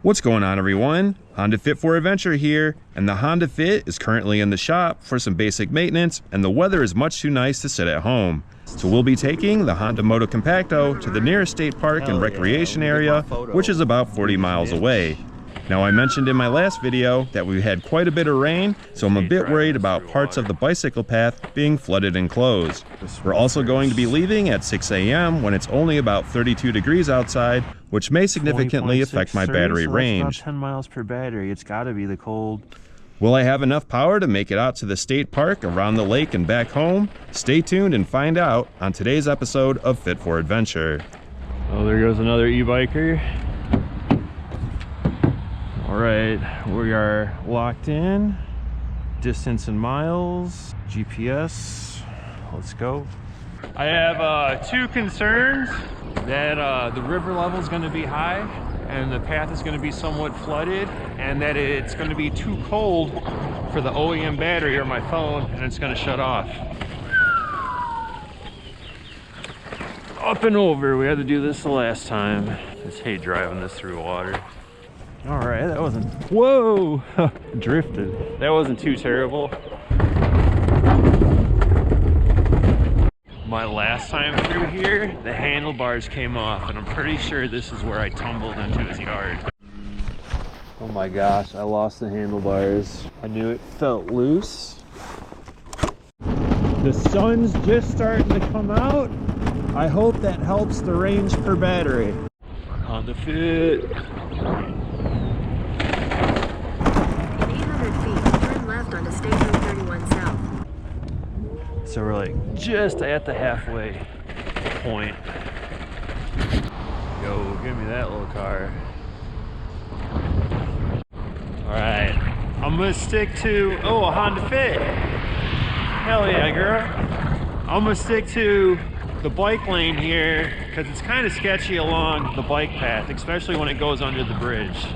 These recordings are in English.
What's going on, everyone? Honda Fit for Adventure here, and the Honda Fit is currently in the shop for some basic maintenance, and the weather is much too nice to sit at home. So we'll be taking the Honda Motocompacto to the nearest state park and recreation area, which is about 40 miles away. Now, I mentioned in my last video that we had quite a bit of rain, so I'm a bit worried about parts of the bicycle path being flooded and closed. We're also going to be leaving at 6 a.m. when it's only about 32 degrees outside, which may significantly affect my battery range. About 10 miles per battery. It's got to be the cold. Will I have enough power to make it out to the state park, around the lake, and back home? Stay tuned and find out on today's episode of Fit for Adventure. Oh, there goes another e-biker. All right, we are locked in. Distance in miles, GPS. Let's go. I have two concerns: that the river level is going to be high and the path is going to be somewhat flooded, and that it's going to be too cold for the OEM battery or my phone, and it's going to shut off. Up and over. We had to do this the last time. I just hate driving this through water. All right, that wasn't, whoa, drifted. That wasn't too terrible. My last time through here, the handlebars came off, and I'm pretty sure this is where I tumbled into his yard. Oh my gosh, I lost the handlebars. I knew it felt loose. The sun's just starting to come out. I hope that helps the range per battery. On the Fit. 800 feet, turn left onto State Road 31 South. So we're like just at the halfway point. Yo, give me that little car. All right, I'm gonna stick to, oh, a Honda Fit. Hell yeah, girl. I'm gonna stick to the bike lane here because it's kind of sketchy along the bike path, especially when it goes under the bridge.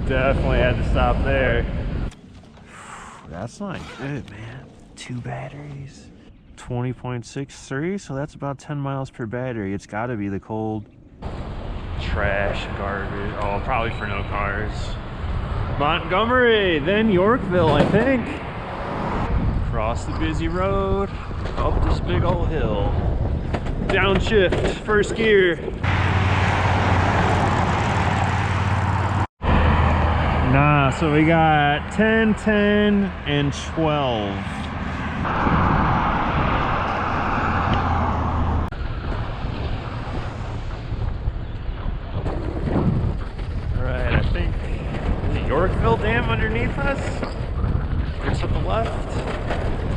Definitely had to stop there. That's not good, man. 2 batteries, 20.63, so that's about 10 miles per battery. It's got to be the cold. Trash, garbage. Oh, probably for no cars. Montgomery, then Yorkville, I think. Cross the busy road, up this big old hill. Downshift, first gear. Nah, so we got 10, 10, and 12. Alright, I think, is it Yorkville Dam underneath us? Or to the left?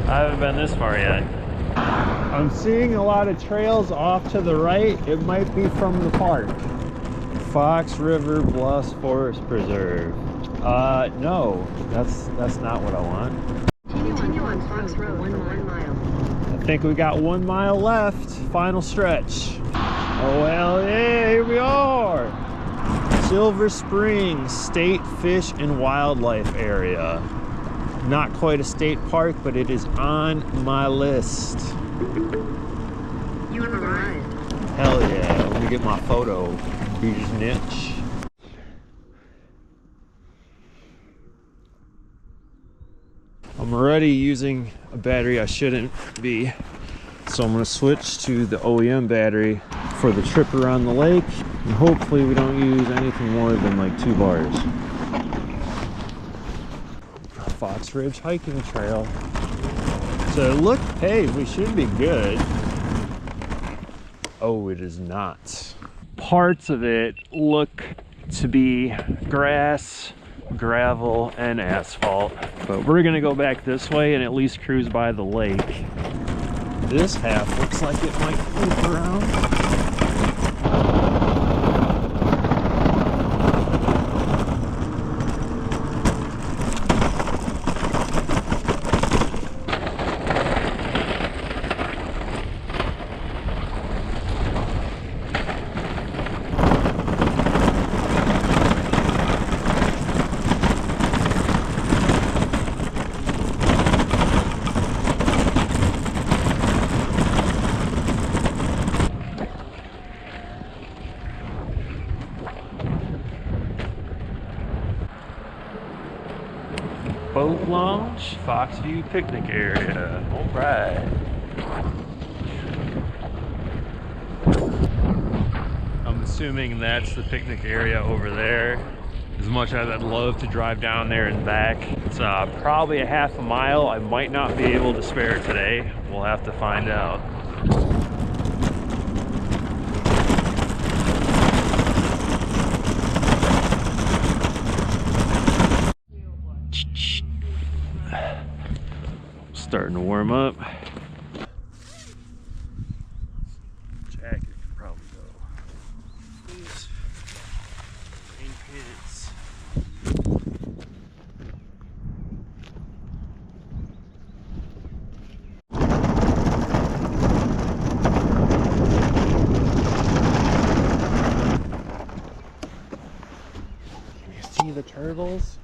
I haven't been this far yet. I'm seeing a lot of trails off to the right. It might be from the park. Fox River Bluffs Forest Preserve. No, that's not what I want. Continue on Fox Road for 1 mile. I think we got 1 mile left. Final stretch. Oh, hell yeah, here we are. Silver Springs State Fish and Wildlife Area. Not quite a state park, but it is on my list. You have arrived. Hell yeah, let me get my photo. Beater's niche. I'm already using a battery I shouldn't be, so I'm going to switch to the OEM battery for the trip around the lake, and hopefully we don't use anything more than like 2 bars. Fox Ridge hiking trail. So look, hey, we should be good. Oh, it is not. Parts of it look to be grass, gravel, and asphalt, but we're gonna go back this way and at least cruise by the lake. This half looks like it might loop around. boat launch, Foxview picnic area. All right. I'm assuming that's the picnic area over there. As much as I'd love to drive down there and back, it's probably a half a mile. I might not be able to spare today. We'll have to find out. Starting to warm up. Jacket could probably go. These rain pants. Can you see the turtles?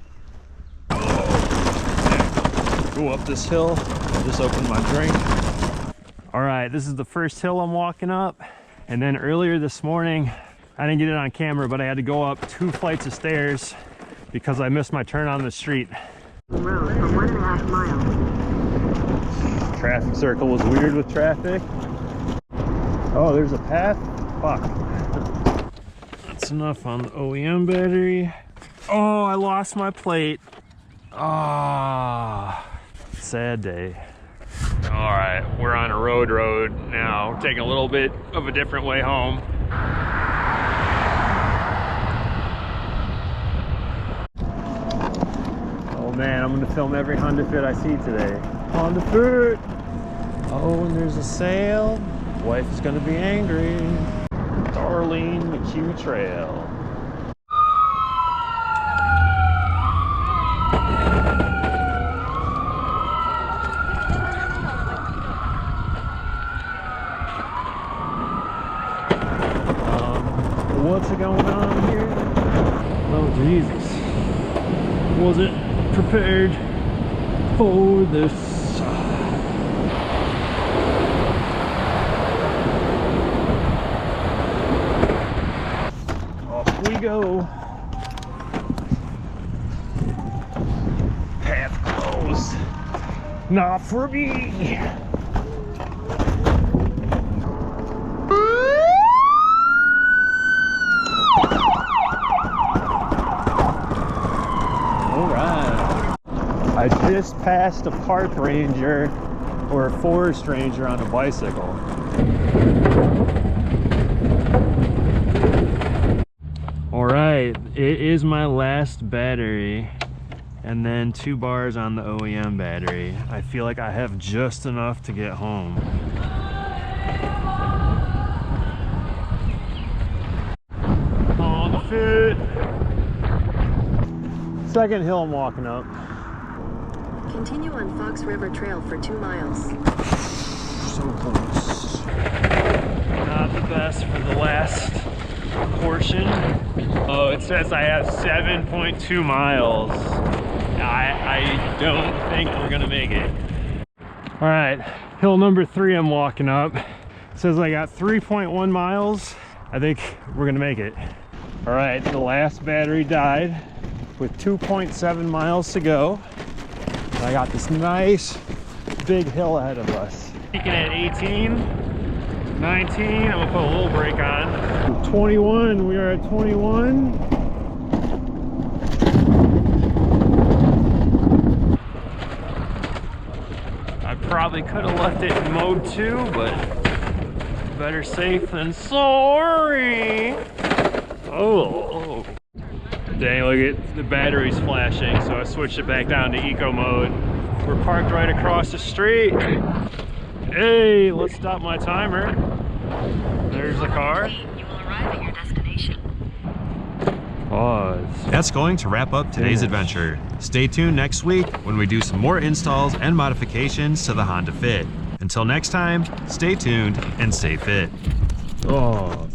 Go up this hill. Just opened my drink. All right, this is the first hill I'm walking up. And then earlier this morning, I didn't get it on camera, but I had to go up 2 flights of stairs because I missed my turn on the street. Road for 1.5 miles. Traffic circle was weird with traffic. Oh, there's a path? Fuck. That's enough on the OEM battery. Oh, I lost my plate. Ah. Sad day. All right, we're on a road now. We're taking a little bit of a different way home. Oh man, I'm gonna film every Honda Fit I see today. Honda Fit! Oh, and there's a sale. Wife is gonna be angry. Darlene McHugh Trail. What's going on here? Oh Jesus, wasn't prepared for this. Off we go. Path closed. Not for me. I just passed a park ranger or a forest ranger on a bicycle. All right, it is my last battery and then 2 bars on the OEM battery. I feel like I have just enough to get home. On the Fit. Second hill I'm walking up. Continue on Fox River Trail for 2 miles. So close. Not the best for the last portion. Oh, it says I have 7.2 miles. I don't think we're gonna make it. All right, hill number 3 I'm walking up. It says I got 3.1 miles. I think we're gonna make it. All right, the last battery died with 2.7 miles to go. I got this nice big hill ahead of us. Peaking at 18, 19, I'm gonna put a little brake on. 21, we are at 21. I probably could have left it in mode 2, but better safe than sorry. Oh. Dang, look at the battery's flashing, so I switched it back down to eco mode. We're parked right across the street. Hey, let's stop my timer. There's the car. You will arrive at your destination. Pause. That's going to wrap up today's adventure. Stay tuned next week when we do some more installs and modifications to the Honda Fit. Until next time, stay tuned and stay fit. Oh.